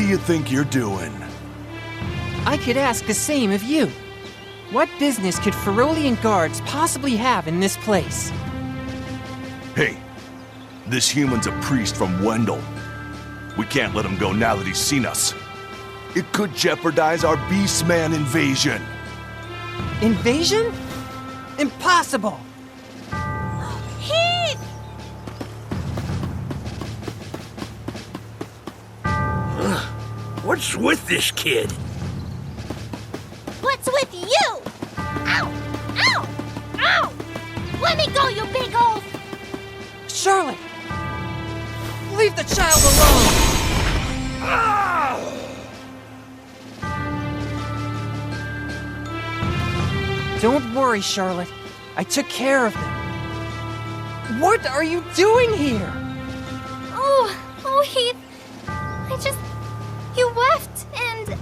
you think you're doing? I could ask the same of you. What business could Ferolian guards possibly have in this place? Hey, this human's a priest from Wendell. We can't let him go now that he's seen us. It could jeopardize our Beastman invasion. Invasion? Impossible! Heath! What's with this kid? What's with you? Ow! Ow! Ow! Let me go, you big oaf! Charlotte! Leave the child alone! Don't worry, Charlotte. I took care of them. What are you doing here? Oh, Heath. You left and...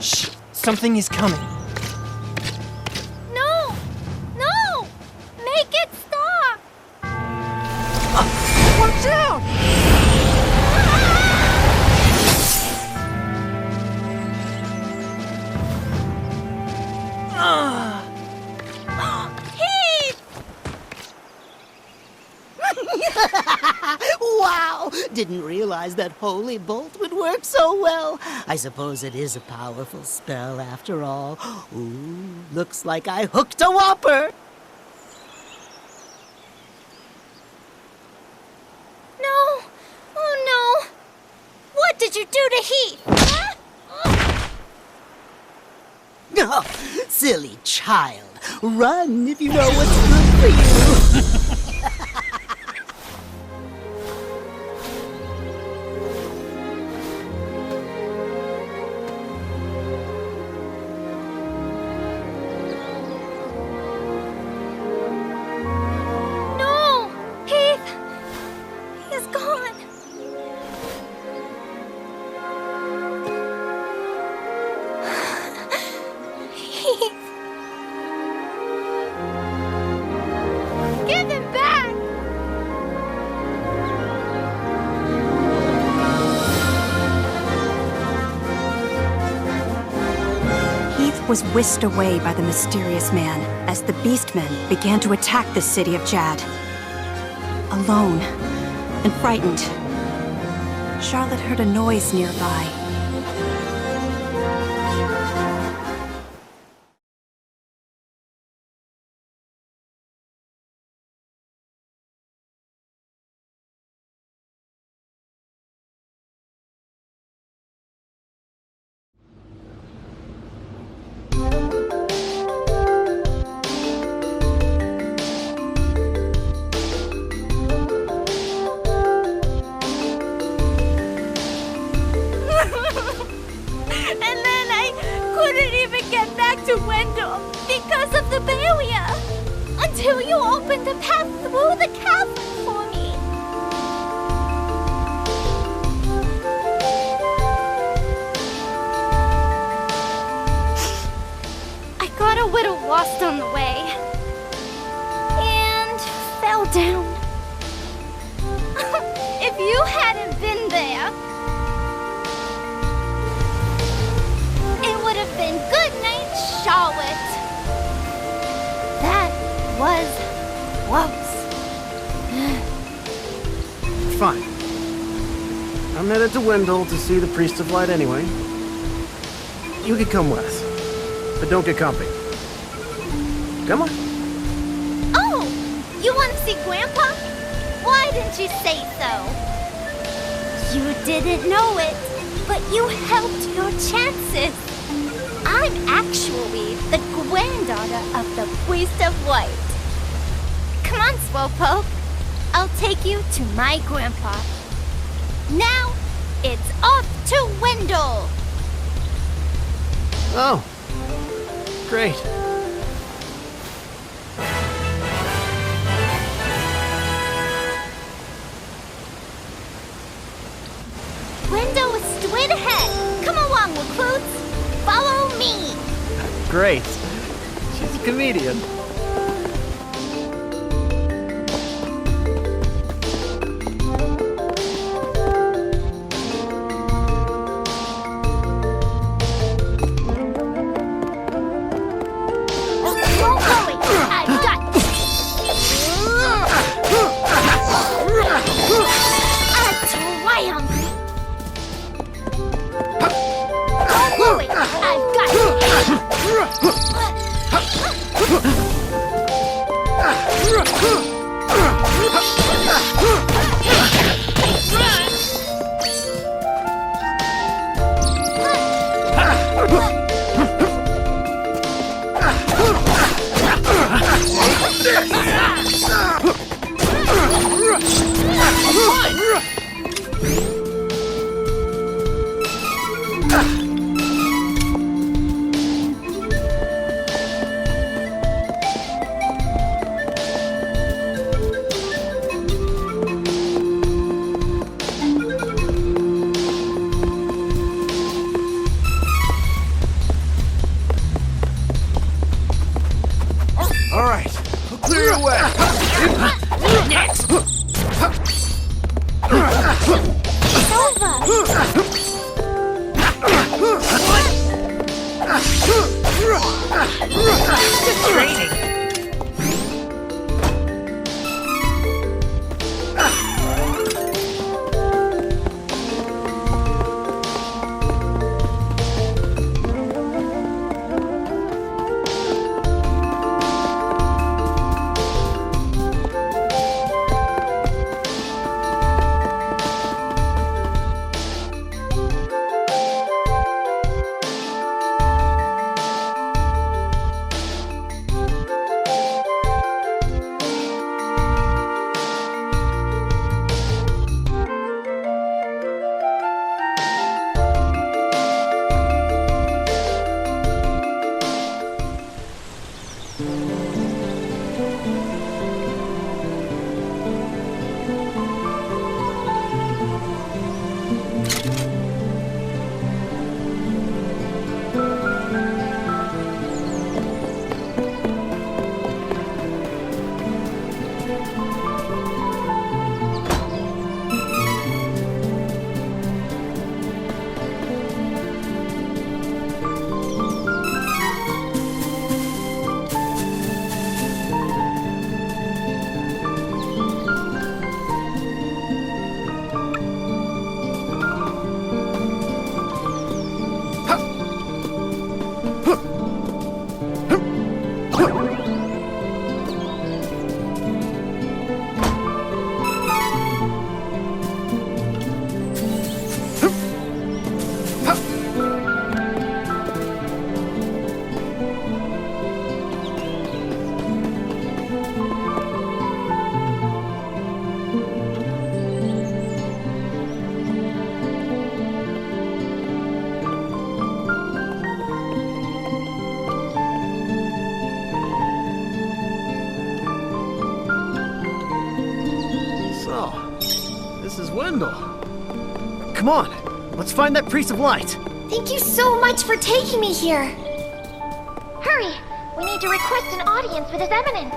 Shh! Something is coming. No! No! Make it stop! Watch out! Heath! Wow! Didn't realize that holy bolt would work so well. I suppose it is a powerful spell after all. Ooh, looks like I hooked a whopper. No! Oh no! What did you do to Heath? Oh, silly child. Run if you know what's good for you. No! Heath! He's gone! Heath! Give him back! Heath was whisked away by the mysterious man as the Beastmen began to attack the city of Jad. Alone and frightened, Charlotte heard a noise nearby. And then I couldn't even get back to Wendell because of the barrier until you opened a path through the cavern for me. I got a little lost on the way and fell down. If you hadn't been there, it would have been good night, Charlotte. That was close. Fine. I'm headed to Wendell to see the Priest of Light anyway. You can come with us, but don't get comfy. Come on. Oh, you want to see Grandpa? Why didn't you say so? You didn't know it, but you helped your chances. I'm actually the granddaughter of the Priest of Light. Come on, Slowpoke. I'll take you to my grandpa. Now, it's off to Wendell. Oh, great. Wendell is straight ahead. Come along, recruits. Follow me. Great. She's a comedian. right, I'll clear your way. Next! Good training. Come on, let's find that priest of light. Thank you so much for taking me here. Hurry! We need to request an audience with His Eminence.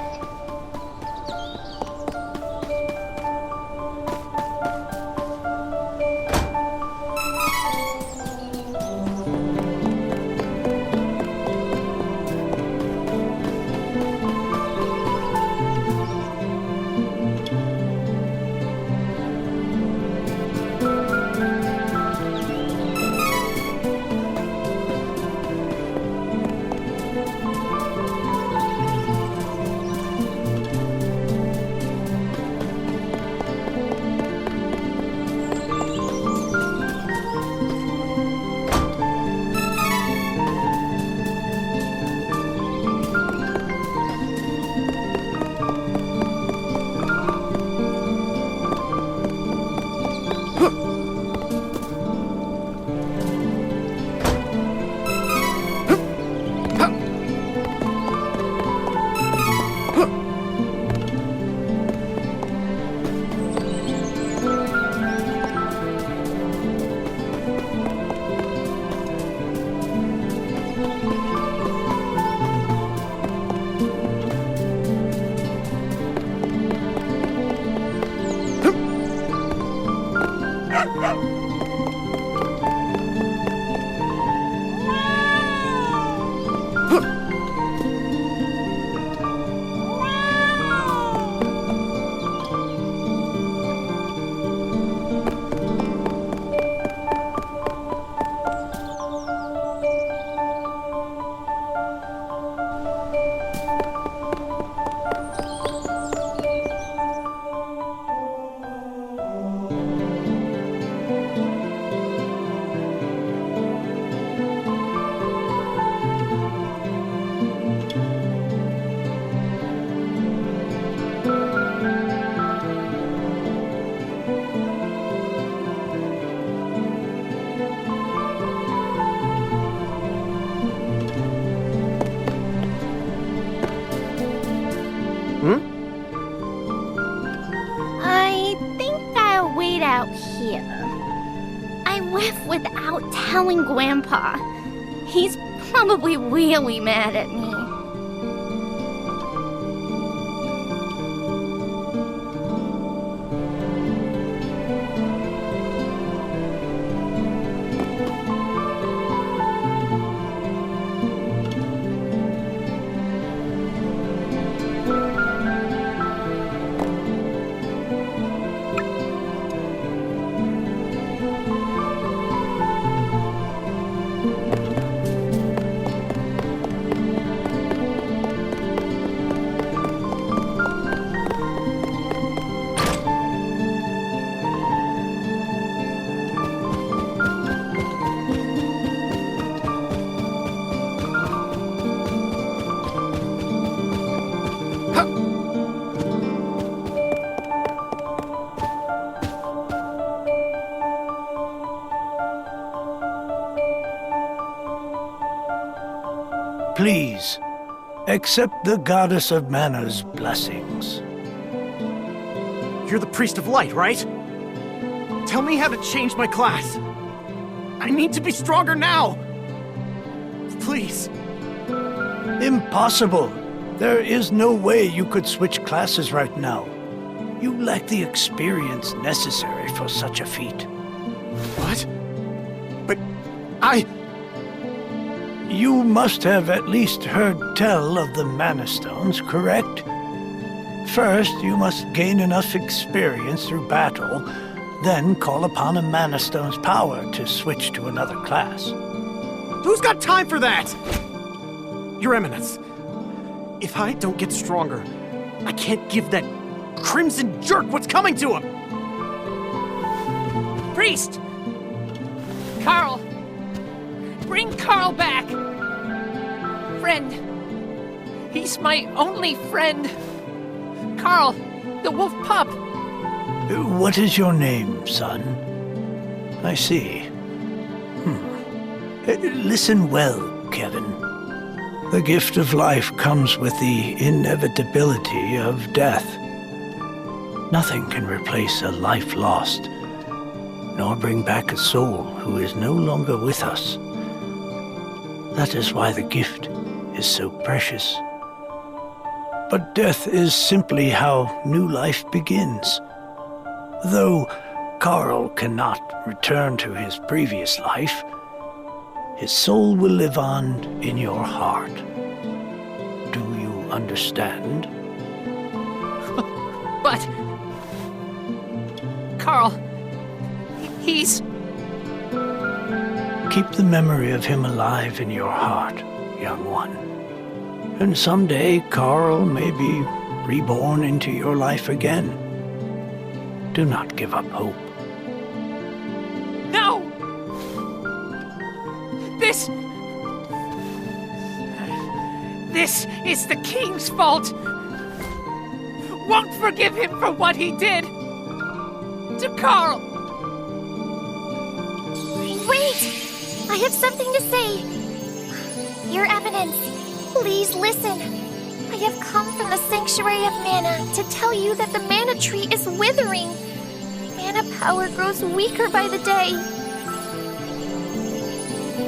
I think I'll wait out here. I left without telling Grandpa. He's probably really mad at me. Please, accept the goddess of mana's blessings. You're the priest of light, right? Tell me how to change my class. I need to be stronger now. Please. Impossible. There is no way you could switch classes right now. You lack the experience necessary for such a feat. What? But You must have at least heard tell of the Mana Stones, correct? First, you must gain enough experience through battle, then call upon a Mana Stone's power to switch to another class. Who's got time for that? Your Eminence, if I don't get stronger, I can't give that crimson jerk what's coming to him! Priest! Carl! Bring Carl back! Friend! He's my only friend! Carl, the wolf pup! What is your name, son? I see. Listen well, Kevin. The gift of life comes with the inevitability of death. Nothing can replace a life lost, nor bring back a soul who is no longer with us. That is why the gift is so precious. But death is simply how new life begins. Though Carl cannot return to his previous life, his soul will live on in your heart. Do you understand? But... Carl... he's... Keep the memory of him alive in your heart, young one. And someday Carl may be reborn into your life again. Do not give up hope. No! This is the king's fault! Won't forgive him for what he did! To Carl! Wait! I have something to say. Your Eminence, please listen. I have come from the Sanctuary of Mana to tell you that the mana tree is withering. Mana power grows weaker by the day.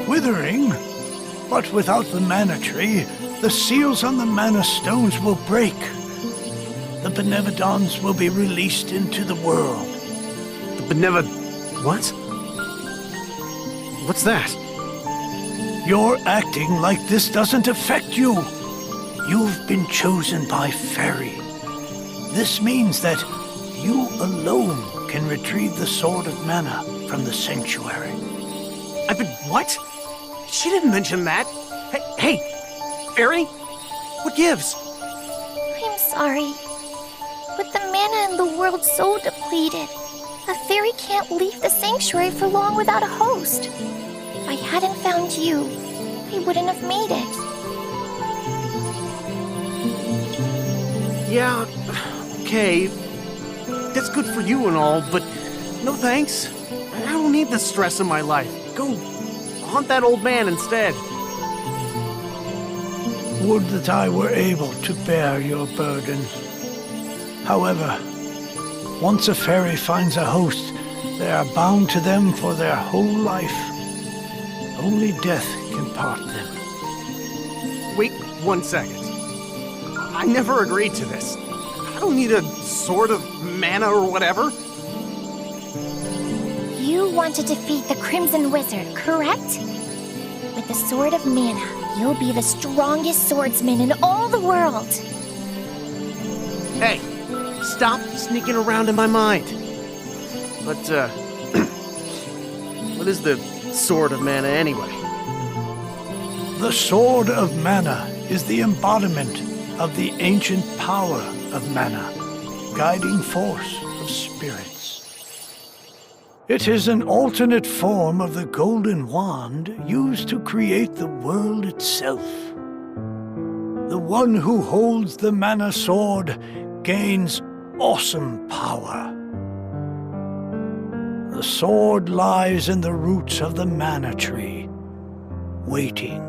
Withering? But without the mana tree, the seals on the mana stones will break. The Benevodons will be released into the world. The what? What's that? Your acting like this doesn't affect you. You've been chosen by Fairy. This means that you alone can retrieve the Sword of Mana from the Sanctuary. I've been... what? She didn't mention that. Hey, Fairy? What gives? I'm sorry. With the mana in the world so depleted, a fairy can't leave the sanctuary for long without a host. If I hadn't found you, I wouldn't have made it. Yeah, okay. That's good for you and all, but no thanks. I don't need the stress in my life. Go haunt that old man instead. Would that I were able to bear your burdens. However, once a fairy finds a host, they are bound to them for their whole life. Only death can part them. Wait 1 second. I never agreed to this. I don't need a sword of mana or whatever. You want to defeat the Crimson Wizard, correct? With the Sword of Mana, you'll be the strongest swordsman in all the world. Hey, stop sneaking around in my mind. But, what is the Sword of Mana anyway? The Sword of Mana is the embodiment of the ancient power of Mana, guiding force of spirits. It is an alternate form of the golden wand used to create the world itself. The one who holds the Mana Sword gains awesome power. The sword lies in the roots of the Mana Tree, waiting.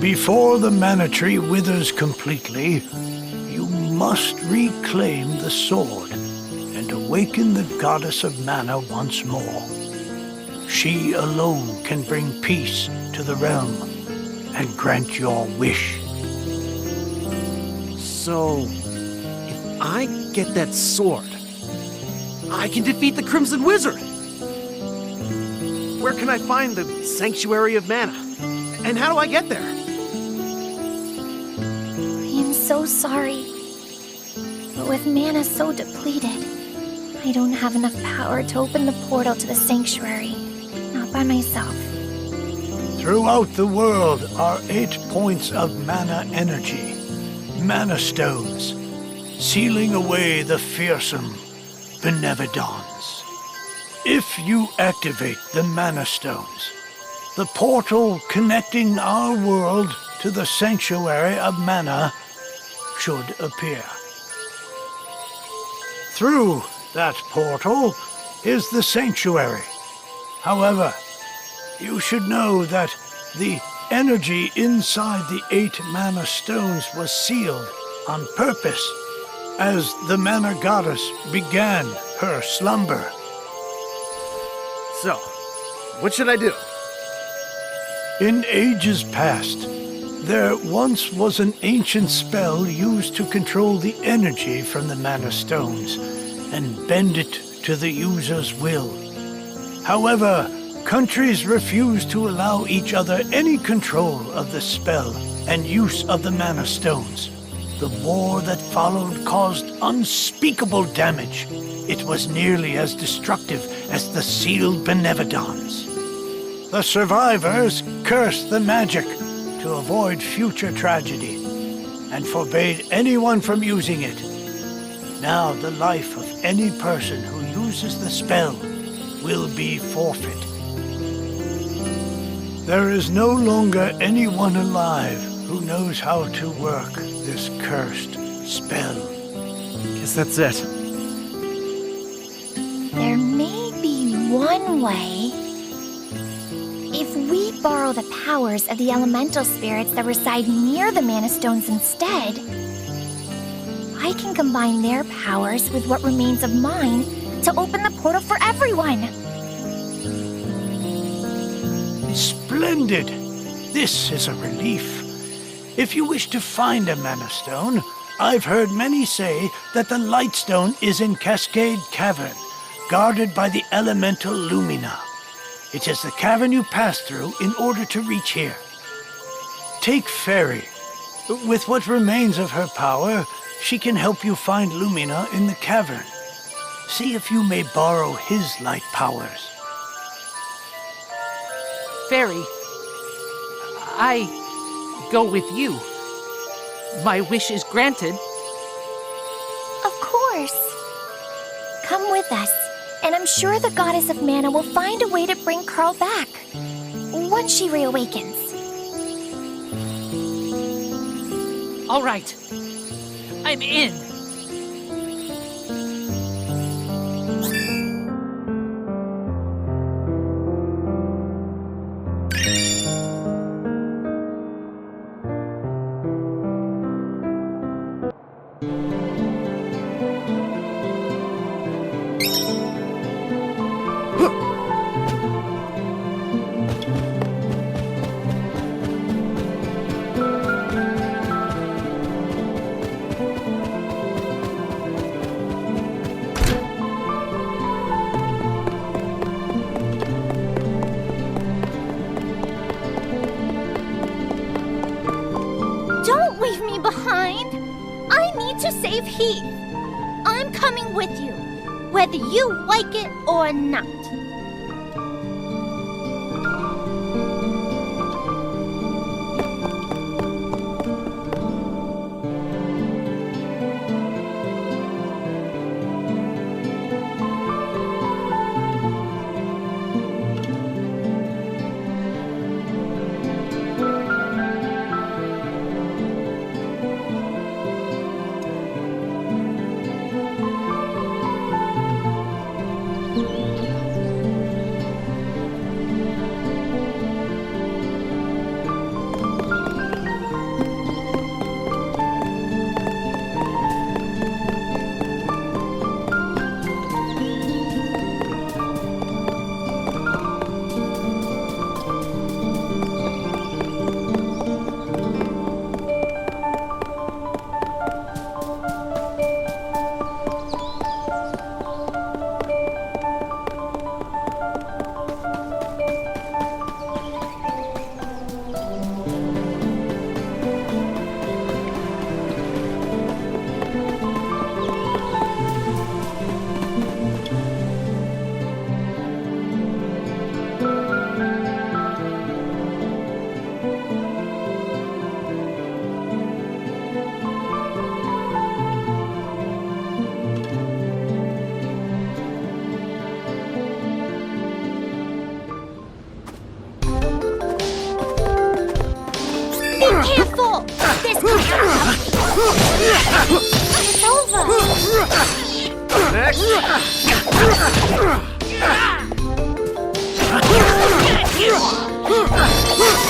Before the mana tree withers completely, you must reclaim the sword and awaken the goddess of mana once more. She alone can bring peace to the realm and grant your wish. So, if I get that sword, I can defeat the Crimson Wizard! Where can I find the Sanctuary of Mana? And how do I get there? I am so sorry. But with mana so depleted, I don't have enough power to open the portal to the Sanctuary. Not by myself. Throughout the world are 8 points of mana energy, mana stones, sealing away the fearsome benevolence. If you activate the mana stones, the portal connecting our world to the Sanctuary of Mana should appear. Through that portal is the Sanctuary. However, you should know that the energy inside the 8 mana stones was sealed on purpose as the mana goddess began her slumber. So, what should I do? In ages past, there once was an ancient spell used to control the energy from the mana stones and bend it to the user's will. However, countries refused to allow each other any control of the spell and use of the mana stones. The war that followed caused unspeakable damage. It was nearly as destructive as the sealed benevolence. The survivors cursed the magic to avoid future tragedy and forbade anyone from using it. Now the life of any person who uses the spell will be forfeit. There is no longer anyone alive who knows how to work this cursed spell. Guess that's it. There may be one way. If we borrow the powers of the elemental spirits that reside near the mana stones instead, I can combine their powers with what remains of mine to open the portal for everyone. Splendid! This is a relief. If you wish to find a mana stone, I've heard many say that the light stone is in Cascade Cavern, guarded by the elemental Lumina. It is the cavern you pass through in order to reach here. Take Fairy. With what remains of her power, she can help you find Lumina in the cavern. See if you may borrow his light powers. Fairy, I go with you. My wish is granted. Of course. Come with us, and I'm sure the Goddess of Mana will find a way to bring Carl back once she reawakens. All right. I'm in. Don't leave me behind! I need to save Heath. I'm coming with you, whether you like it or not. It's over. Next.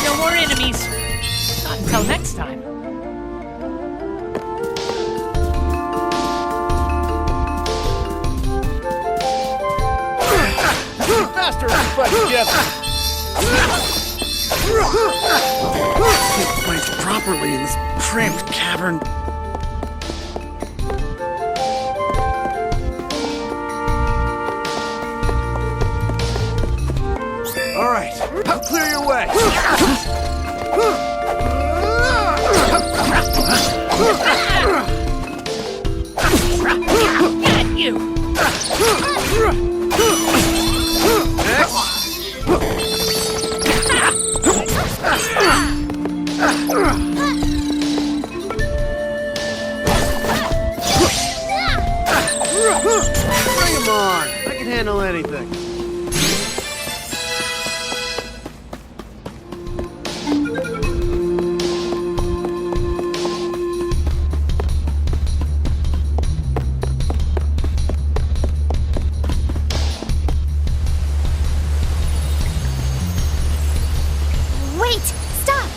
No more enemies. Not until next time. Faster if we fight together. Can't fight properly in this cramped cavern. All right, I'll clear your way. Got you! Next. Bring 'em on. I can handle anything. Wait, stop.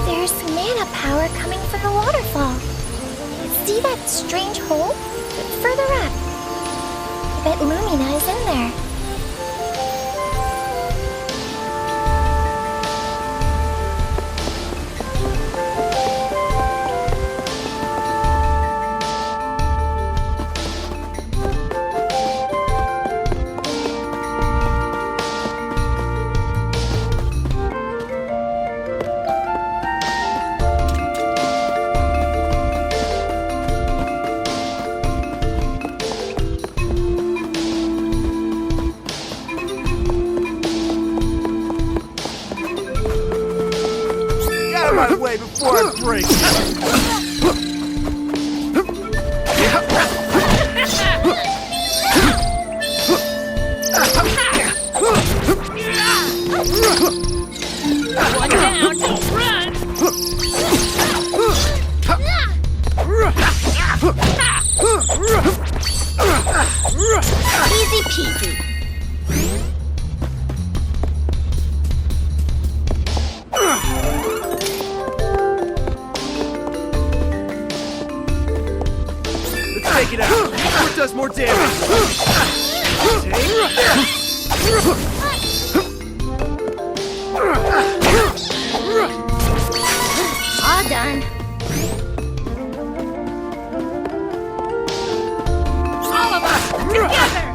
There's mana power coming from the waterfall. See that strange hole? Further up. I bet Lumina is in there. Get out of my way before I break. One down, run! Easy peasy. Let's take it out. It does more damage. All done. All of us, together!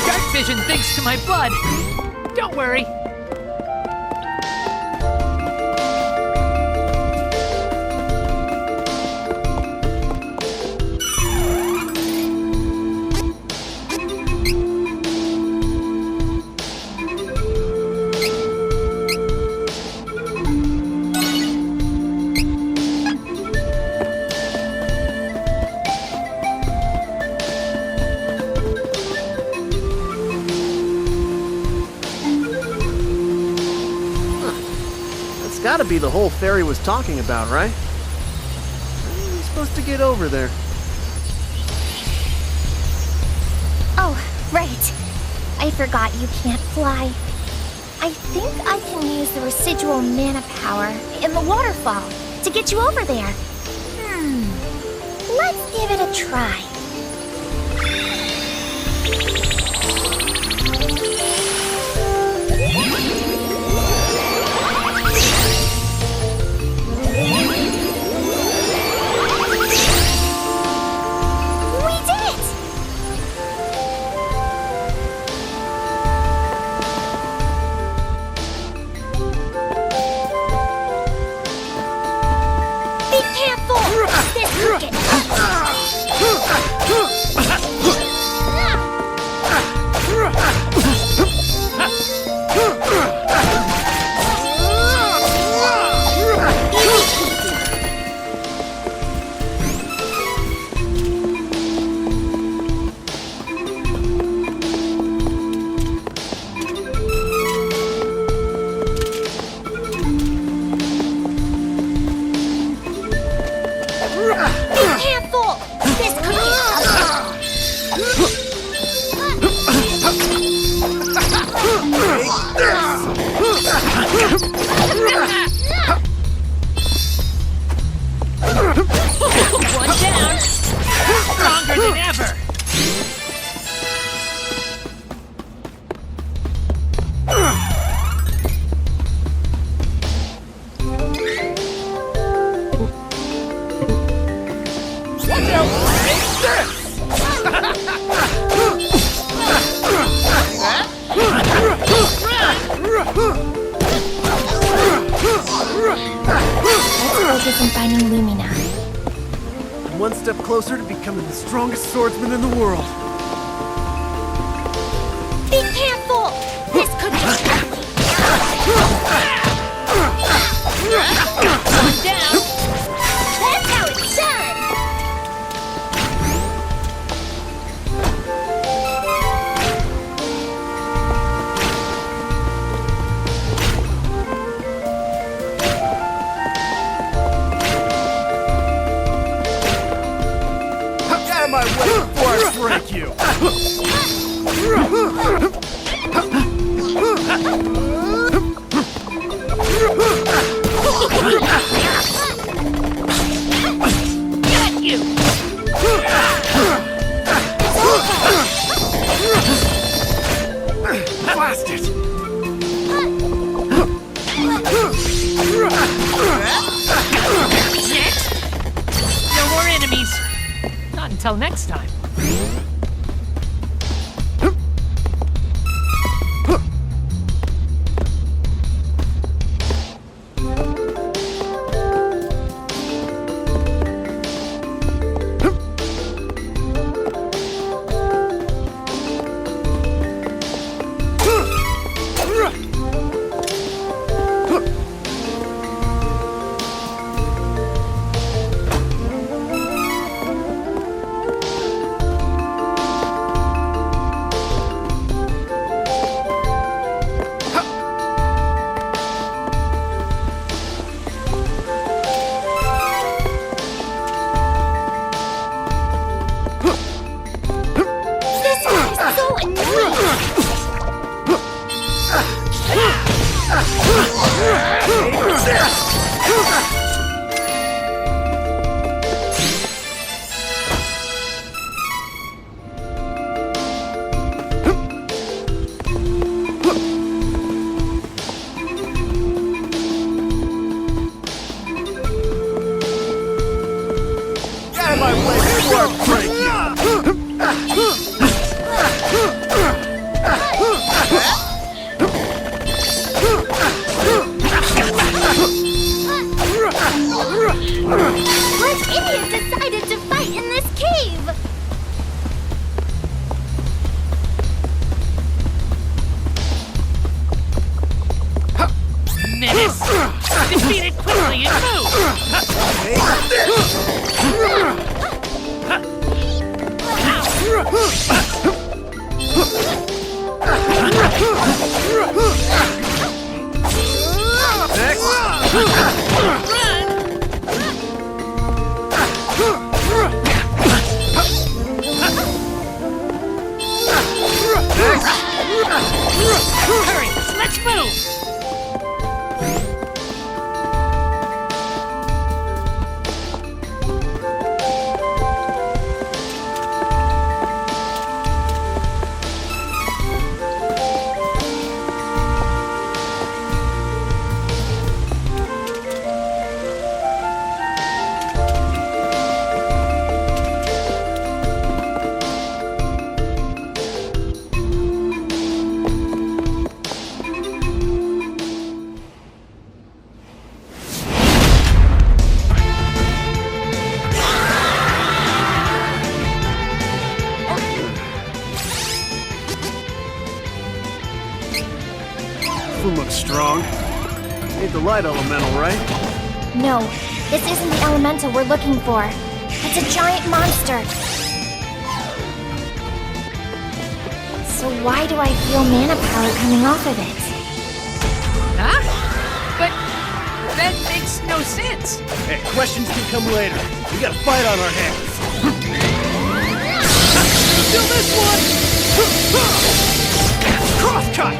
Dark vision thanks to my blood. Don't worry. Gotta be the hole Fairy was talking about, right? How are we supposed to get over there? Oh, right. I forgot you can't fly. I think I can use the residual mana power in the waterfall to get you over there. Let's give it a try. One down. Stronger than ever. Let's focus on finding Lumina. I'm one step closer to becoming the strongest swordsman in the world. Be careful! This could be ugly. One down. That's how it's done! Get out of my way before I break you! Got you. Blast it! Next. No more enemies. Not until next time. This is so annoying! Get out of my way before I break you! What idiot decided to fight in this cave? Menace. Defeat it quickly and move. Hurry, let's move. Looks strong. Ain't the light elemental, right? No, this isn't the elemental we're looking for. It's a giant monster. So why do I feel mana power coming off of it? Huh? But that makes no sense. Hey, questions can come later. We got a fight on our hands. Do this one! Cross cut!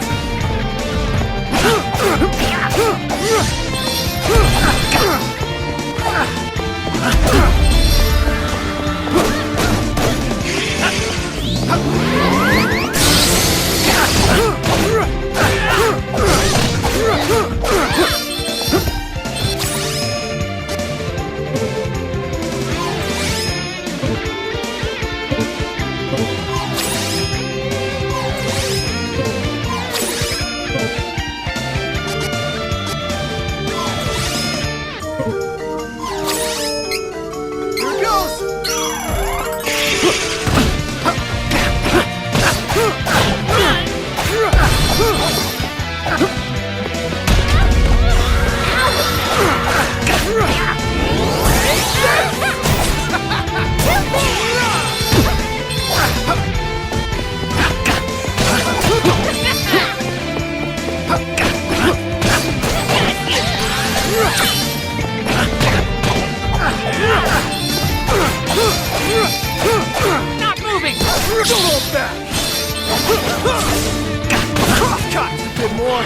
Cut! A bit more.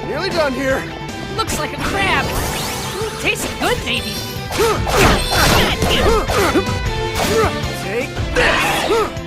Nearly done here. Looks like a crab. Ooh, tastes good, maybe. Take this!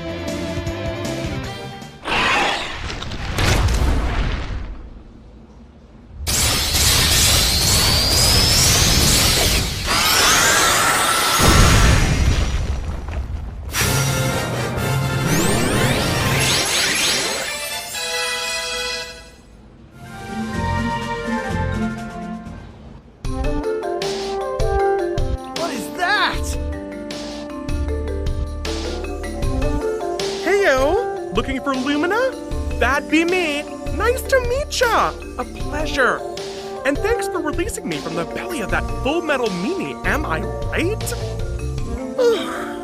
Looking for Lumina? That'd be me. Nice to meet ya. A pleasure. And thanks for releasing me from the belly of that Full Metal Mimi, am I right?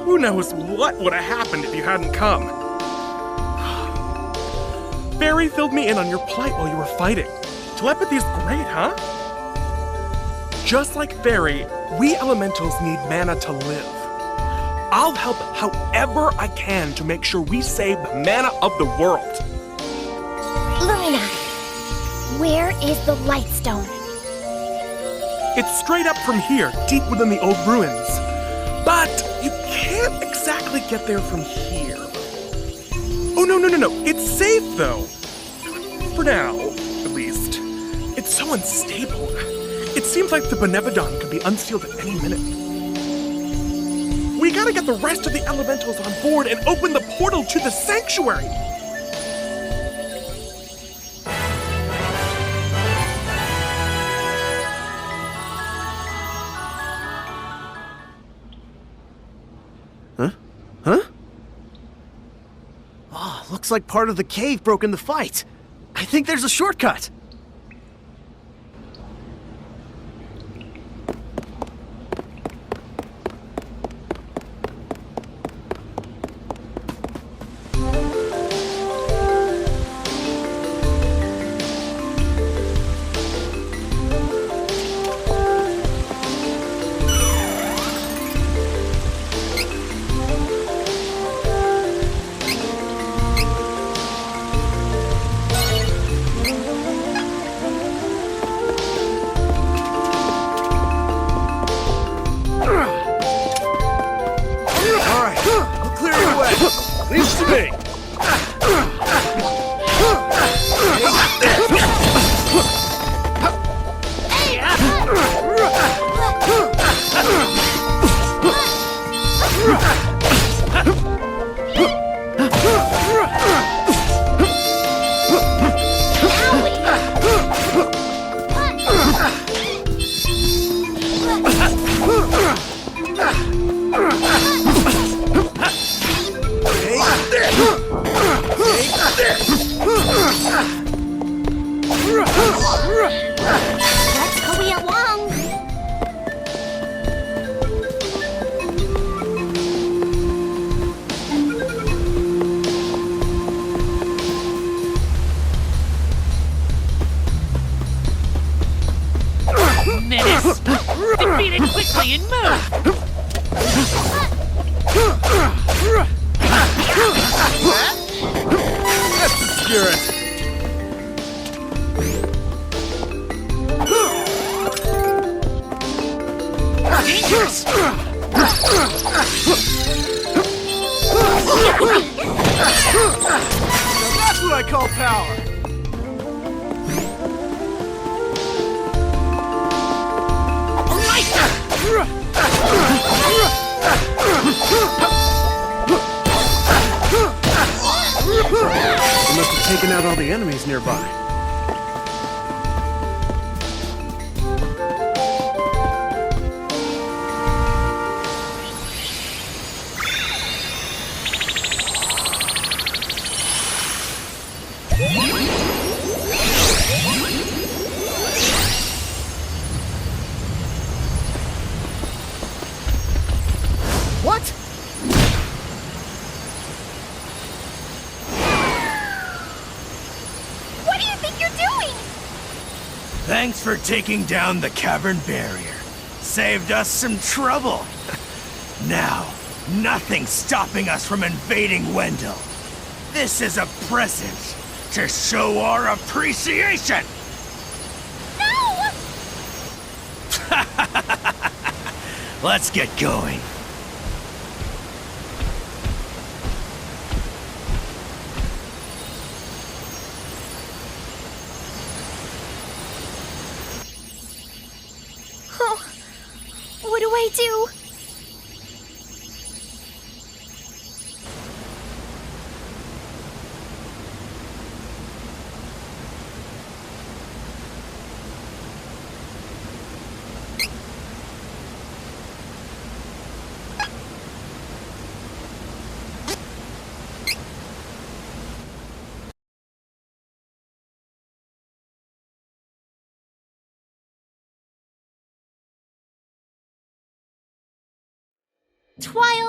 Who knows what would have happened if you hadn't come. Fairy filled me in on your plight while you were fighting. Telepathy's great, huh? Just like Fairy, we elementals need mana to live. I'll help however I can to make sure we save the mana of the world. Lumina, where is the Lightstone? It's straight up from here, deep within the old ruins. But you can't exactly get there from here. Oh, no. It's safe, though. For now, at least. It's so unstable. It seems like the Benevodon could be unsealed at any minute. We gotta get the rest of the elementals on board and open the portal to the sanctuary! Huh? Oh, looks like part of the cave broke in the fight. I think there's a shortcut. Leads to me. Let's hurry along. Menace! Defeat it quickly and move! That's the spirit. Dangerous! That's what I call power. They must have taken out all the enemies nearby. What? What do you think you're doing? Thanks for taking down the cavern barrier. Saved us some trouble. Now, nothing's stopping us from invading Wendell. This is a present to show our appreciation! No! Let's get going. Oh, what do I do? Twiles.